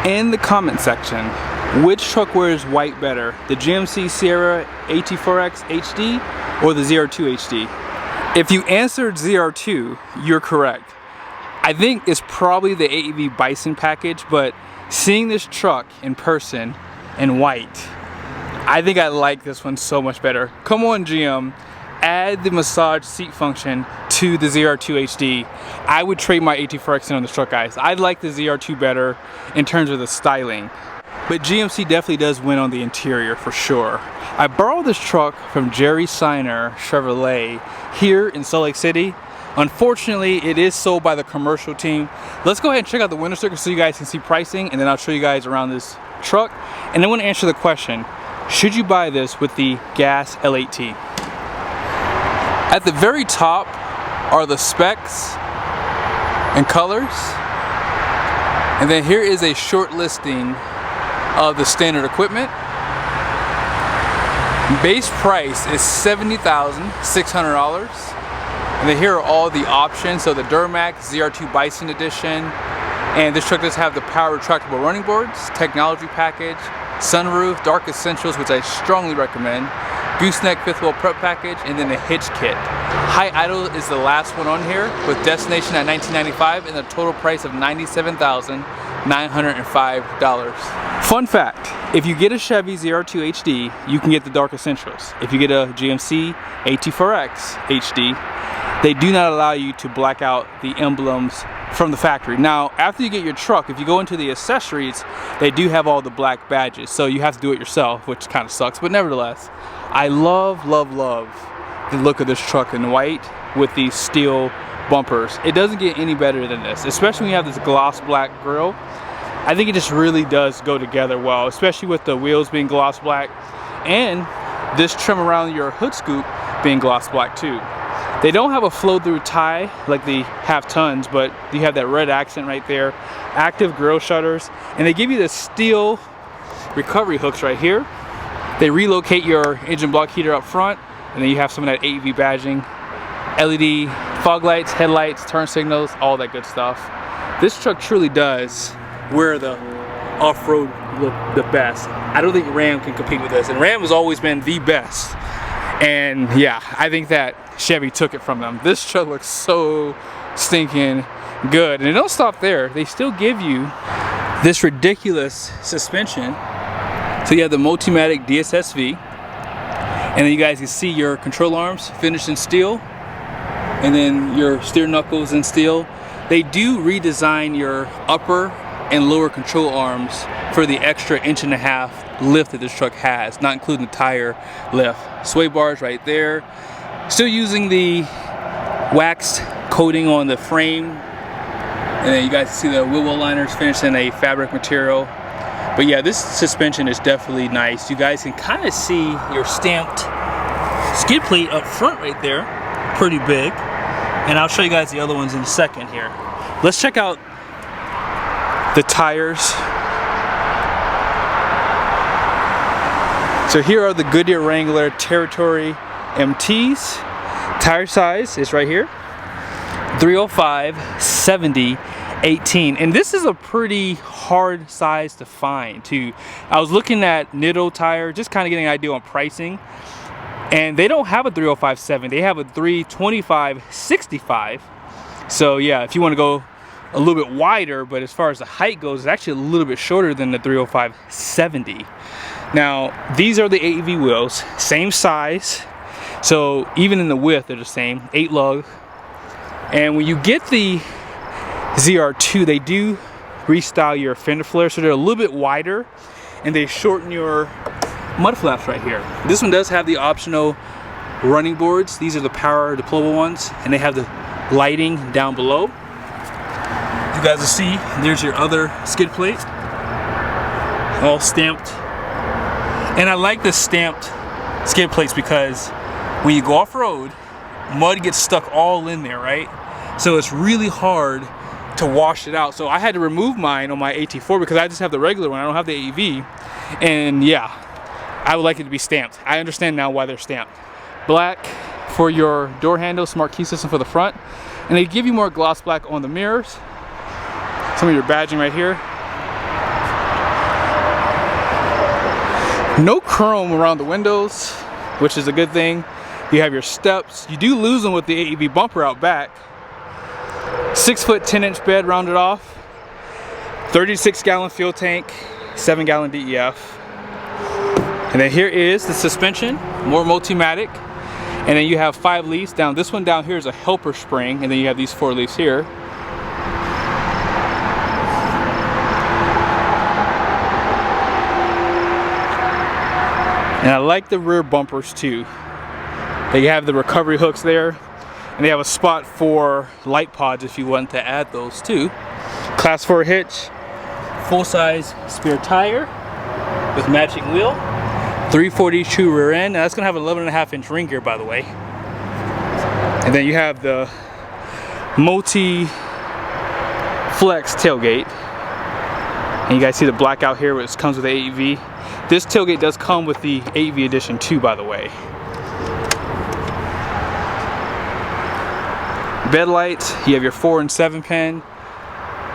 in the comment section, which truck wears white better? The GMC Sierra AT4X HD or the ZR2 HD? If you answered ZR2, you're correct. I think it's probably the AEV Bison package, but seeing this truck in person in white, I think I like this one so much better. Come on, GM, add the massage seat function to the ZR2 HD. I would trade my AT4X in on this truck, guys. I like the ZR2 better in terms of the styling. But GMC definitely does win on the interior for sure. I borrowed this truck from Jerry Seiner Chevrolet here in Salt Lake City. Unfortunately, it is sold by the commercial team. Let's go ahead and check out the window sticker so you guys can see pricing, and then I'll show you guys around this truck. And I want to answer the question, should you buy this with the gas L8T? At the very top are the specs and colors. And then here is a short listing of the standard equipment. Base price is $70,600. And then here are all the options. So the Duramax ZR2 Bison Edition. And this truck does have the power retractable running boards, technology package, sunroof, dark essentials, which I strongly recommend, Gooseneck fifth wheel prep package, and then the Hitch kit. High idle is the last one on here with destination at $1995 and a total price of $97,905. Fun fact, if you get a Chevy ZR2 HD, you can get the dark essentials. If you get a GMC AT4X HD, they do not allow you to black out the emblems from the factory. Now, after you get your truck, if you go into the accessories, they do have all the black badges, so you have to do it yourself, which kind of sucks, but nevertheless, I love the look of this truck in white with these steel bumpers. It doesn't get any better than this, especially when you have this gloss black grille. I think it just really does go together well, especially with the wheels being gloss black and this trim around your hood scoop being gloss black too. They don't have a flow-through tie like the half-tons, but you have that red accent right there, active grille shutters, and they give you the steel recovery hooks right here. They relocate your engine block heater up front, and then you have some of that AEV badging, LED fog lights, headlights, turn signals, all that good stuff. This truck truly does wear the off-road look the best. I don't think Ram can compete with this, and Ram has always been the best. And yeah, I think that Chevy took it from them. This truck looks so stinking good. And it don't stop there. They still give you this ridiculous suspension. So you have the Multimatic DSSV. And then you guys can see your control arms finished in steel. And then your steer knuckles in steel. They do redesign your upper and lower control arms for the extra 1.5 inch lift that this truck has, not including the tire lift. Sway bars right there. Still using the waxed coating on the frame. And then you guys see the wheel well liners finished in a fabric material. But yeah, this suspension is definitely nice. You guys can kind of see your stamped skid plate up front right there. Pretty big. And I'll show you guys the other ones in a second here. Let's check out the tires. So here are the Goodyear Wrangler Territory MTs. Tire size is right here, 305, 70, 18. And this is a pretty hard size to find too. I was looking at Nitto tire, just kind of getting an idea on pricing. And they don't have a 305/70, they have a 325/65. So yeah, if you want to go a little bit wider, but as far as the height goes, it's actually a little bit shorter than the 305/70. Now, these are the AEV wheels, same size. So even in the width, they're the same, 8 lug. And when you get the ZR2, they do restyle your fender flares, so they're a little bit wider, and they shorten your mud flaps right here. This one does have the optional running boards. These are the power deployable ones, and they have the lighting down below. You guys will see, there's your other skid plate, all stamped. And I like the stamped skid plates because when you go off-road, mud gets stuck all in there, right? So it's really hard to wash it out. So I had to remove mine on my AT4 because I just have the regular one. I don't have the AEV. And yeah, I would like it to be stamped. I understand now why they're stamped. Black for your door handle, smart key system for the front. And they give you more gloss black on the mirrors. Some of your badging right here. No chrome around the windows, which is a good thing. You have your steps. You do lose them with the AEV bumper out back. 6 foot 10-inch bed rounded off. 36 gallon fuel tank, 7 gallon DEF. And then here is the suspension, more multi-matic. And then you have 5 leaves down. This one down here is a helper spring, and then you have these 4 leaves here. And I like the rear bumpers too. They have the recovery hooks there, and they have a spot for light pods if you want to add those too. Class 4 hitch, full-size spare tire with matching wheel, 342 rear end. Now that's gonna have an 11.5-inch ring gear, by the way. And then you have the multi-flex tailgate. And you guys see the blackout here, which comes with the AEV. This tailgate does come with the AEV edition too, by the way. Bed lights, you have your 4 and 7 pin.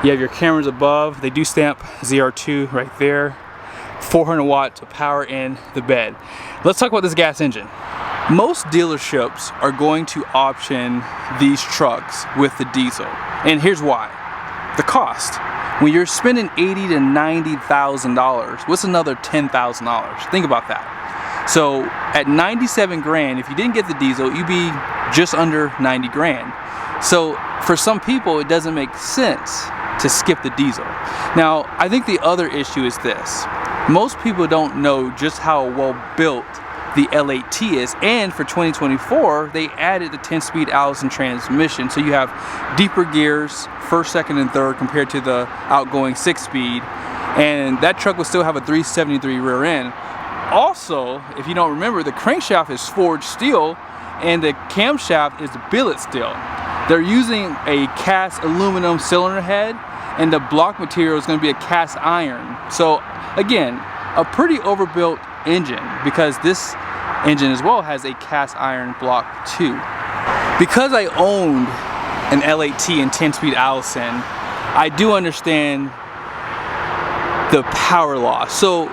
You have your cameras above. They do stamp ZR2 right there. 400 watts of power in the bed. Let's talk about this gas engine. Most dealerships are going to option these trucks with the diesel. And here's why. The cost. When you're spending $80,000 to $90,000, what's another $10,000? Think about that. So at 97 grand, if you didn't get the diesel, you'd be just under 90 grand. So for some people, it doesn't make sense to skip the diesel. Now, I think the other issue is this. Most people don't know just how well built the L8T is, and for 2024 they added the 10-speed Allison transmission, so you have deeper gears, first, second, and third compared to the outgoing 6-speed, and that truck will still have a 373 rear end. Also, if you don't remember, the crankshaft is forged steel and the camshaft is billet steel. They're using a cast aluminum cylinder head, and the block material is going to be a cast iron. So again, a pretty overbuilt engine, because this engine as well has a cast iron block too. Because I owned an L8T and 10-speed Allison, I do understand the power loss. So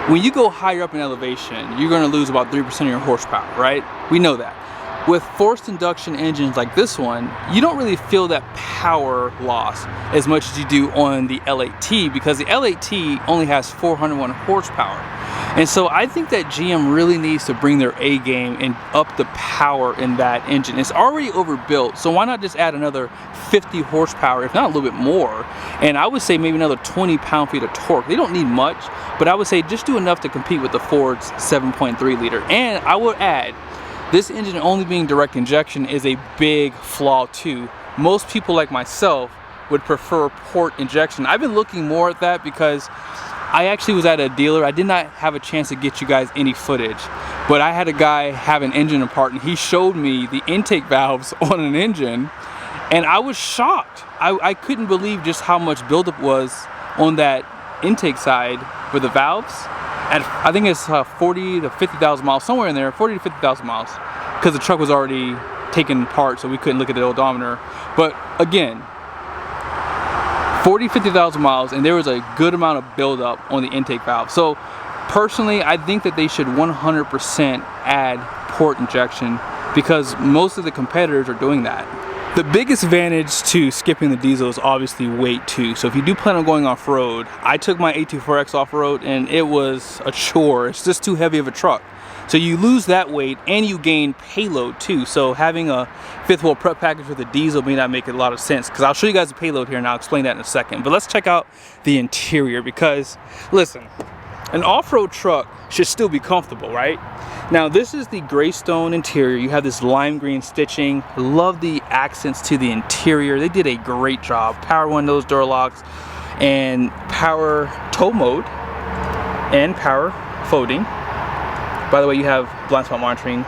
when you go higher up in elevation, you're going to lose about 3% of your horsepower, right? We know that. With forced induction engines like this one, you don't really feel that power loss as much as you do on the L8T, because the L8T only has 401 horsepower. And so I think that GM really needs to bring their A game and up the power in that engine. It's already overbuilt, so why not just add another 50 horsepower, if not a little bit more, and I would say maybe another 20 pound-feet of torque. They don't need much, but I would say just do enough to compete with the Ford's 7.3 liter. And I would add, this engine only being direct injection is a big flaw too. Most people like myself would prefer port injection. I've been looking more at that because I actually was at a dealer. I did not have a chance to get you guys any footage, but I had a guy have an engine apart and he showed me the intake valves on an engine, and I was shocked. I couldn't believe just how much buildup was on that intake side with the valves. At, I think it's 40 to 50,000 miles, somewhere in there, 40 to 50,000 miles, because the truck was already taken apart, so we couldn't look at the odometer. But again, 40, 50,000 miles, and there was a good amount of buildup on the intake valve. So personally, I think that they should 100% add port injection, because most of the competitors are doing that. The biggest advantage to skipping the diesel is obviously weight too. So if you do plan on going off-road, I took my AT4X off-road and it was a chore. It's just too heavy of a truck. So you lose that weight and you gain payload too. So having a fifth wheel prep package with a diesel may not make a lot of sense, because I'll show you guys the payload here and I'll explain that in a second. But let's check out the interior, because listen, an off-road truck should still be comfortable, right? Now this is the gray stone interior. You have this lime green stitching. Love the accents to the interior. They did a great job. Power windows, door locks, and power tow mode and power folding. By the way, you have blind spot monitoring.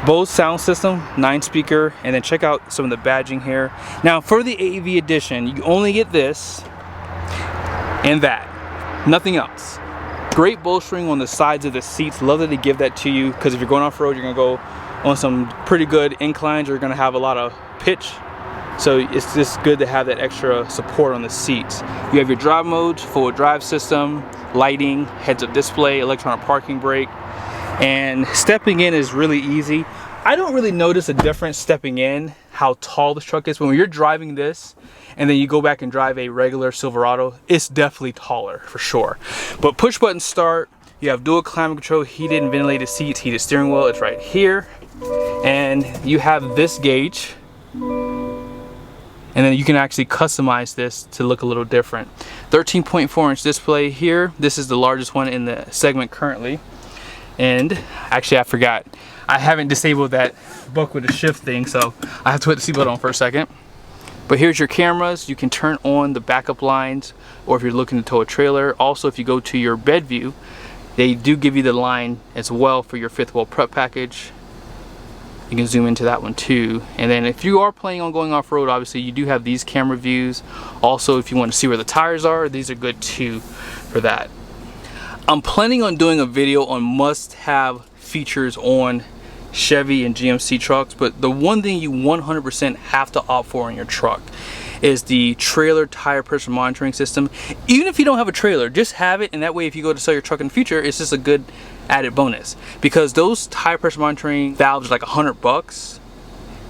Bose sound system, 9-speaker, and then check out some of the badging here. Now for the AEV edition, you only get this and that, nothing else. Great bolstering on the sides of the seats. Love that they give that to you, because if you're going off-road, you're gonna go on some pretty good inclines. You're gonna have a lot of pitch. So it's just good to have that extra support on the seats. You have your drive modes, full drive system, lighting, heads-up display, electronic parking brake, and stepping in is really easy. I don't really notice a difference stepping in, how tall this truck is. When you're driving this and then you go back and drive a regular Silverado, it's definitely taller for sure. But push button start, you have dual climate control, heated and ventilated seats, heated steering wheel, it's right here. And you have this gauge, and then you can actually customize this to look a little different. 13.4-inch display here. This is the largest one in the segment currently. And actually I forgot, I haven't disabled that buck with the shift thing, so I have to put the seatbelt on for a second. But here's your cameras. You can turn on the backup lines, or if you're looking to tow a trailer. Also, if you go to your bed view, they do give you the line as well for your fifth wheel prep package. You can zoom into that one too. And then if you are planning on going off-road, obviously you do have these camera views. Also, if you want to see where the tires are, these are good too for that. I'm planning on doing a video on must-have features on Chevy and GMC trucks, but the one thing you 100% have to opt for in your truck is the trailer tire pressure monitoring system. Even if you don't have a trailer, just have it, and that way if you go to sell your truck in the future, it's just a good added bonus. Because those tire pressure monitoring valves are like $100.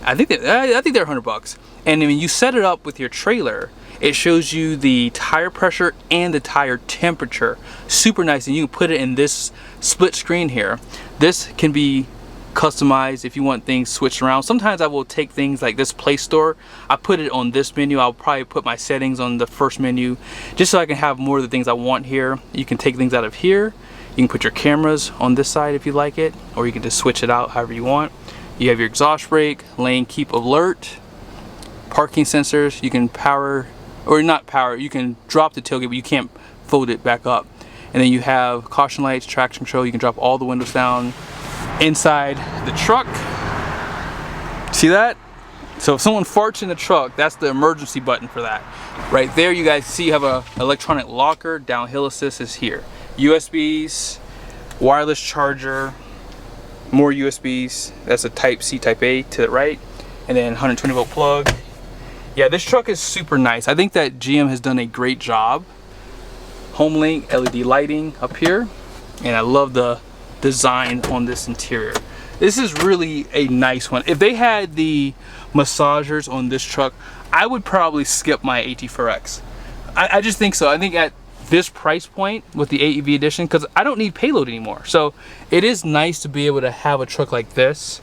I think they're $100. And when you set it up with your trailer, it shows you the tire pressure and the tire temperature. Super nice, and you can put it in this split screen here. This can be customized if you want things switched around. Sometimes I will take things like this Play Store, I put it on this menu. I'll probably put my settings on the first menu just so I can have more of the things I want here. You can take things out of here. You can put your cameras on this side if you like it, or you can just switch it out however you want. You have your exhaust brake, lane keep alert, parking sensors. You can power, or not power, you can drop the tailgate, but you can't fold it back up. And then you have caution lights, traction control. You can drop all the windows down inside the truck. See that? So if someone farts in the truck, that's the emergency button for that. Right there, you guys see you have a electronic locker. Downhill assist is here. USBs, wireless charger, more USBs. That's a type C, type A to the right, and then 120 volt plug. Yeah, this truck is super nice. I think that GM has done a great job. HomeLink LED lighting up here, and I love the design on this interior. This is really a nice one. If they had the massagers on this truck, I would probably skip my AT4X. I just think so. I think at this price point with the AEV edition, because I don't need payload anymore, so it is nice to be able to have a truck like this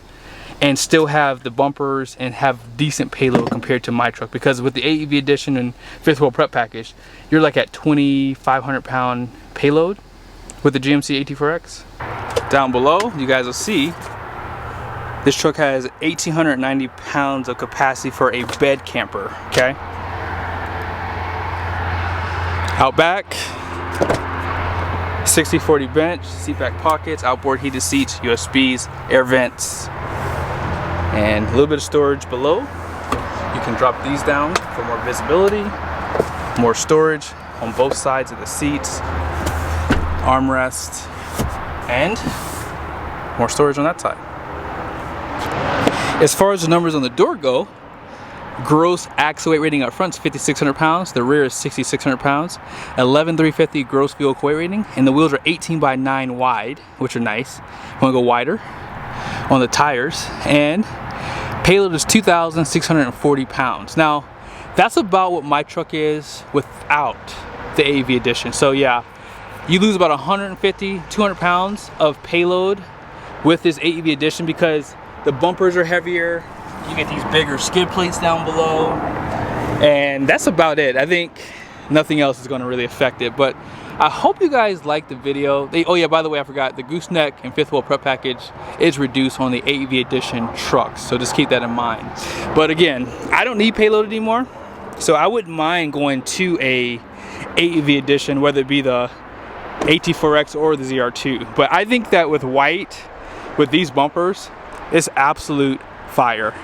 and still have the bumpers and have decent payload compared to my truck. Because with the AEV edition and fifth wheel prep package, you're like at 2,500 pound payload with the GMC AT4X. Down below, you guys will see this truck has 1,890 pounds of capacity for a bed camper. Okay. Out back, 60/40 bench, seat back pockets, outboard heated seats, USBs, air vents, and a little bit of storage below. You can drop these down for more visibility, more storage on both sides of the seats, armrest, and more storage on that side. As far as the numbers on the door go, gross axle weight rating up front is 5,600 pounds. The rear is 6,600 pounds. 11,350 gross vehicle weight rating, and the wheels are 18/9 wide, which are nice. You want to go wider on the tires, and payload is 2,640 pounds. Now, that's about what my truck is without the AEV edition. So yeah, you lose about 150, 200 pounds of payload with this AEV edition because the bumpers are heavier. You get these bigger skid plates down below, and that's about it. I think nothing else is going to really affect it, but I hope you guys liked the video. Oh yeah, by the way, I forgot, the Gooseneck and fifth wheel prep package is reduced on the AEV edition trucks, so just keep that in mind. But again, I don't need payload anymore, so I wouldn't mind going to a AEV edition, whether it be the AT4X or the ZR2. But I think that with white, with these bumpers, it's absolute fire.